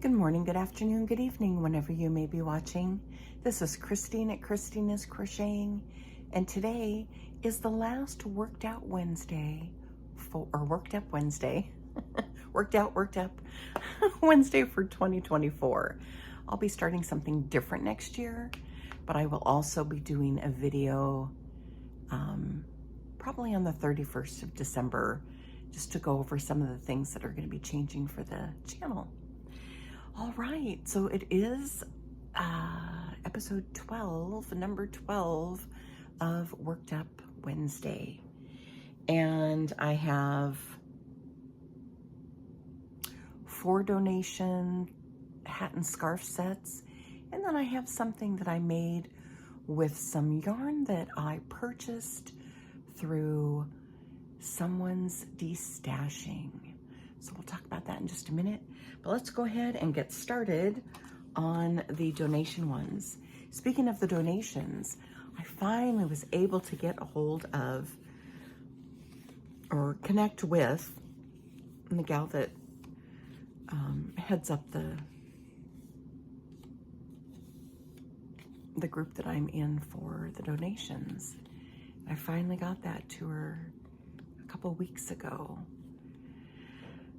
Good morning, good afternoon, good evening, whenever you may be watching. This is Christine at Christine is Crocheting, and today is the last Worked Out Wednesday, Worked Up Wednesday, worked up Wednesday for 2024. I'll be starting something different next year, but I will also be doing a video probably on the 31st of December, just to go over some of the things that are going to be changing for the channel. All right, so it is episode 12, number 12 of Worked Up Wednesday. And I have 4 donation hat and scarf sets. And then I have something that I made with some yarn that I purchased through someone's destashing. So we'll talk about that in just a minute. But let's go ahead and get started on the donation ones. Speaking of the donations, I finally was able to get a hold of or connect with the gal that heads up the group that I'm in for the donations. I finally got that to her a couple weeks ago.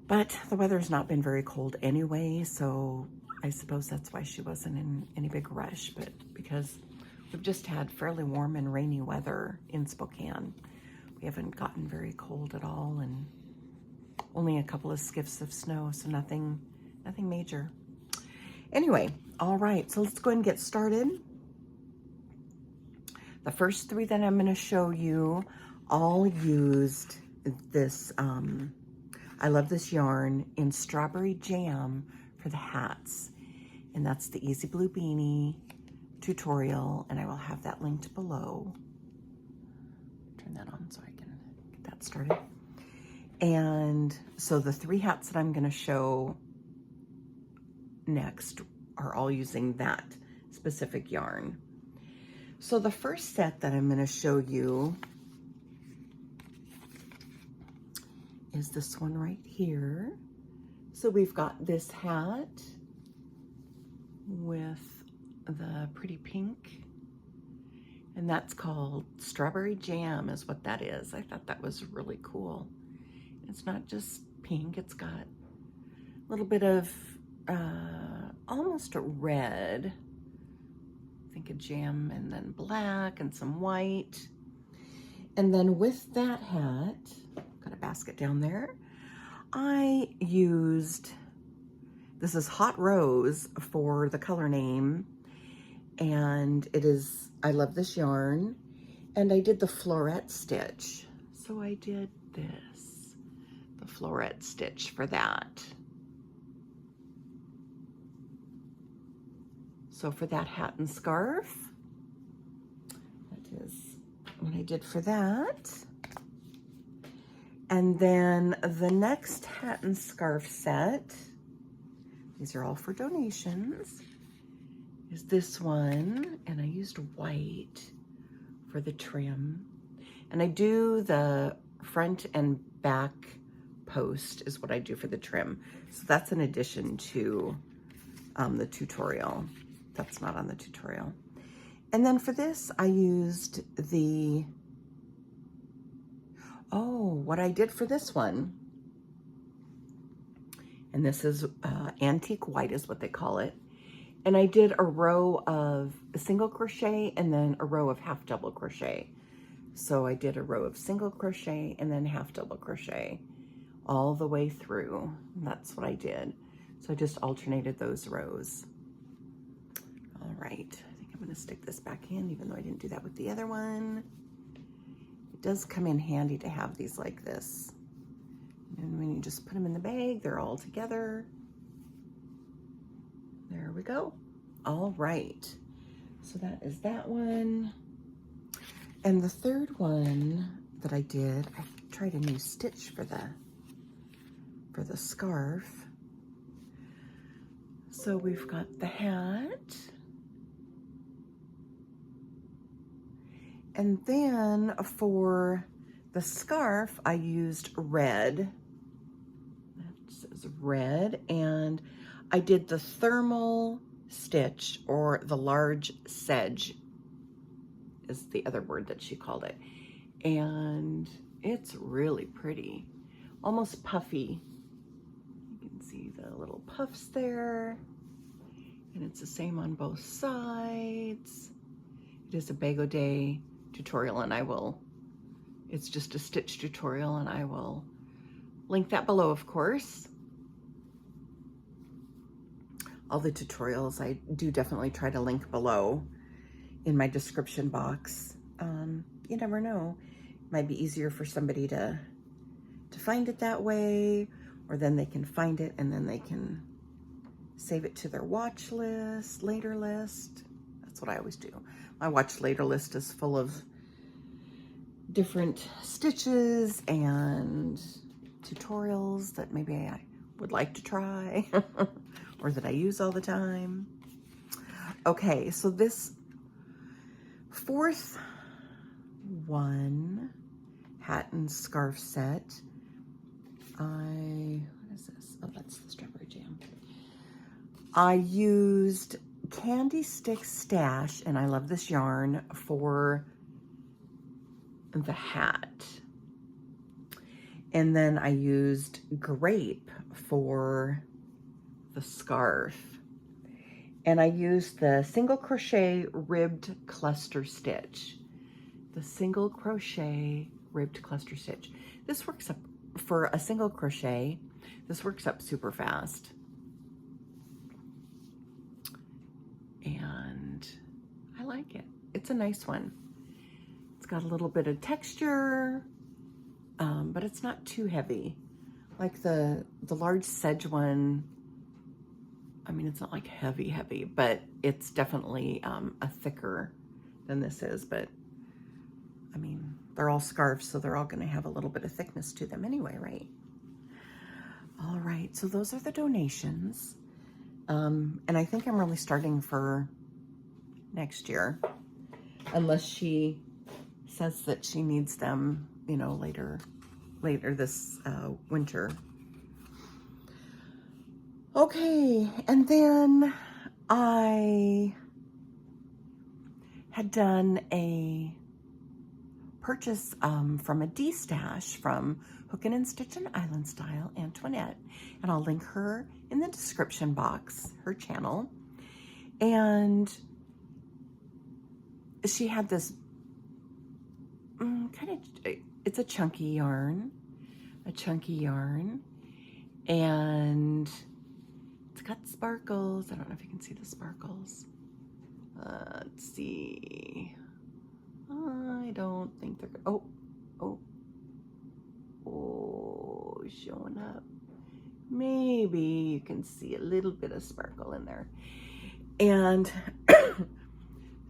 But the weather's not been very cold anyway, so I suppose that's why she wasn't in any big rush. But because we've just had fairly warm and rainy weather in Spokane, we haven't gotten very cold at all, and only a couple of skiffs of snow, so nothing major. Anyway, all right, so let's go ahead and get started. The first 3 that I'm going to show you all used this I love this yarn in Strawberry Jam for the hats. And that's the Easy Blue Beanie tutorial, and I will have that linked below. Turn that on so I can get that started. And so the 3 hats that I'm going to show next are all using that specific yarn. So the first set that I'm going to show you is this one right here. So we've got this hat with the pretty pink, and that's called Strawberry Jam is what that is. I thought that was really cool. It's not just pink, it's got a little bit of almost a red, I think a jam, and then black and some white. And then with that hat, got a basket down there, I used, this is Hot Rose for the color name, and it is, I love this yarn, and I did the floret stitch. So I did this, the floret stitch for that. So for that hat and scarf, that is what I did for that. And then the next hat and scarf set, these are all for donations, is this one, and I used white for the trim. And I do the front and back post is what I do for the trim. So that's in addition to the tutorial. That's not on the tutorial. And then for this, I used the, what I did for this one, and this is antique white is what they call it. And I did a row of single crochet and then a row of half double crochet. So I did a row of single crochet and then half double crochet all the way through. That's what I did. So I just alternated those rows. All right, I think I'm gonna stick this back in, even though I didn't do that with the other one. It does come in handy to have these like this. And when you just put them in the bag, they're all together. There we go. All right, so that is that one. And the third one that I did, I tried a new stitch for the scarf. So we've got the hat. And then for the scarf, I used red. That says red, and I did the thermal stitch, or the large sedge is the other word that she called it. And it's really pretty, almost puffy. You can see the little puffs there. And it's the same on both sides. It is a Bago Day tutorial, and it's just a stitch tutorial, and I will link that below, of course. All the tutorials I do definitely try to link below in my description box. You never know. It might be easier for somebody to find it that way, or then they can find it and then they can save it to their watch list, later list. That's what I always do. My watch later list is full of different stitches and tutorials that maybe I would like to try or that I use all the time. Okay, so this fourth one, hat and scarf set, what is this? Oh, that's the Strawberry Jam. I used Candy Stick Stash, and I love this yarn, for the hat. And then I used Grape for the scarf. And I used the single crochet ribbed cluster stitch. The single crochet ribbed cluster stitch. This works up for a single crochet. This works up super fast. And I like it. It's a nice one. It's got a little bit of texture, but it's not too heavy. Like the large sedge one, I mean, it's not like heavy, but it's definitely a thicker than this is. But I mean, they're all scarves, so they're all going to have a little bit of thickness to them anyway, right? All right, so those are the donations. And I think I'm really starting for next year, unless she says that she needs them, you know, later this winter. Okay, and then I had done a purchase from a D-stash from Hookin' and Stitchin' Island Style, Antoinette, and I'll link her in the description box, her channel. And she had this it's a chunky yarn, and it's got sparkles. I don't know if you can see the sparkles. Let's see. I don't think they're good. Oh, showing up. Maybe you can see a little bit of sparkle in there. And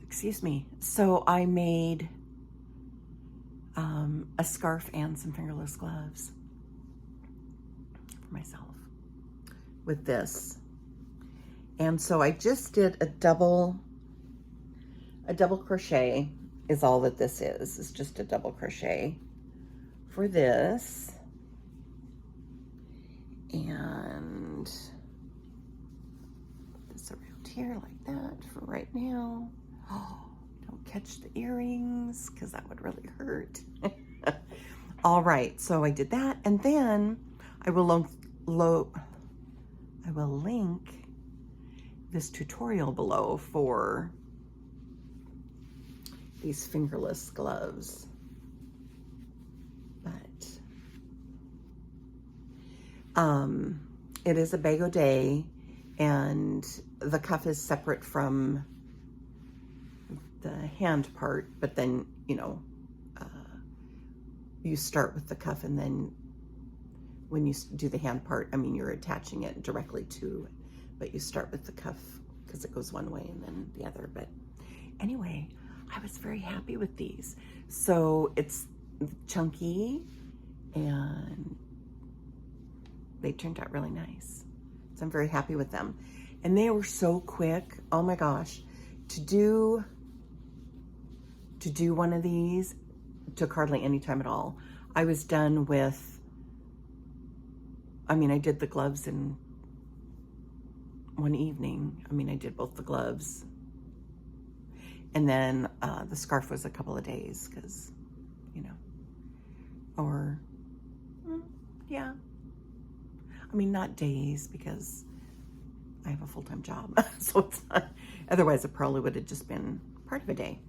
excuse me. So I made a scarf and some fingerless gloves for myself with this. And so I just did a double crochet is all that this is. It's just a double crochet for this. And put this around here like that for right now. Oh, don't catch the earrings because that would really hurt. All right, so I did that, and then I will link this tutorial below for these fingerless gloves. But it is a Bago Day, and the cuff is separate from the hand part, but then, you know, you start with the cuff, and then when you do the hand part, I mean, you're attaching it directly to it, but you start with the cuff because it goes one way and then the other. But anyway, I was very happy with these. So it's chunky, and they turned out really nice. So I'm very happy with them. And they were so quick. Oh my gosh. To do one of these took hardly any time at all. I was done with, I mean, I did the gloves in one evening. I mean, I did both the gloves. And then the scarf was a couple of days because, you know, or, yeah. I mean, not days because I have a full-time job. So it's not, otherwise it probably would have just been part of a day.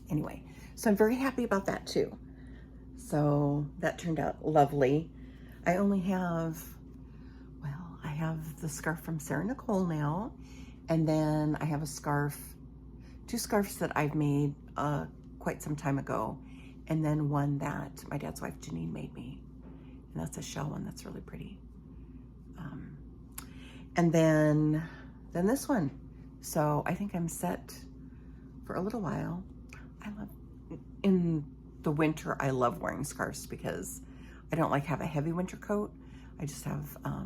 Anyway, so I'm very happy about that too. So that turned out lovely. I only have, well, I have the scarf from Sarah Nicole now. And then I have a scarf, 2 scarves that I've made quite some time ago. And then one that my dad's wife, Janine, made me. And that's a shell one that's really pretty. And then this one. So I think I'm set for a little while. In the winter, I love wearing scarves because I don't like have a heavy winter coat. I just have a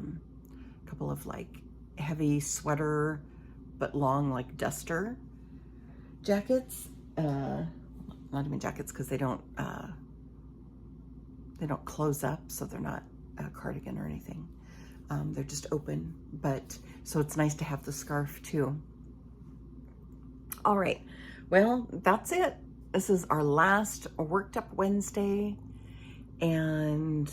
couple of like heavy sweater, but long like duster jackets. Not even jackets because they don't close up, so they're not a cardigan or anything. They're just open, but so it's nice to have the scarf too. All right, well, that's it. This is our last Worked Up Wednesday. And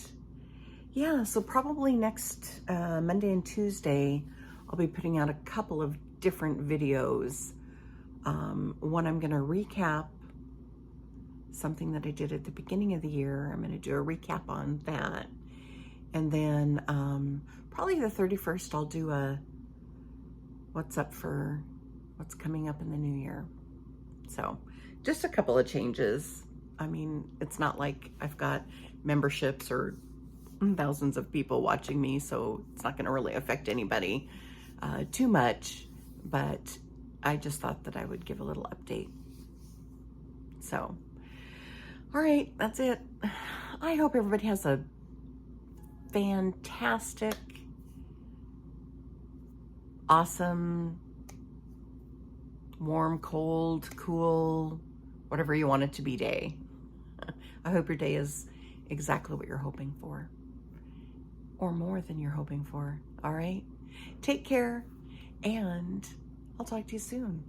yeah, so probably next Monday and Tuesday, I'll be putting out a couple of different videos. One, I'm gonna recap something that I did at the beginning of the year. I'm gonna do a recap on that. And then probably the 31st, I'll do a what's coming up in the new year. So just a couple of changes. I mean, it's not like I've got memberships or thousands of people watching me, so it's not gonna really affect anybody too much, but I just thought that I would give a little update. So, all right, that's it. I hope everybody has a fantastic, awesome, warm, cold, cool, whatever you want it to be day. I hope your day is exactly what you're hoping for, or more than you're hoping for. All right? Take care, and I'll talk to you soon.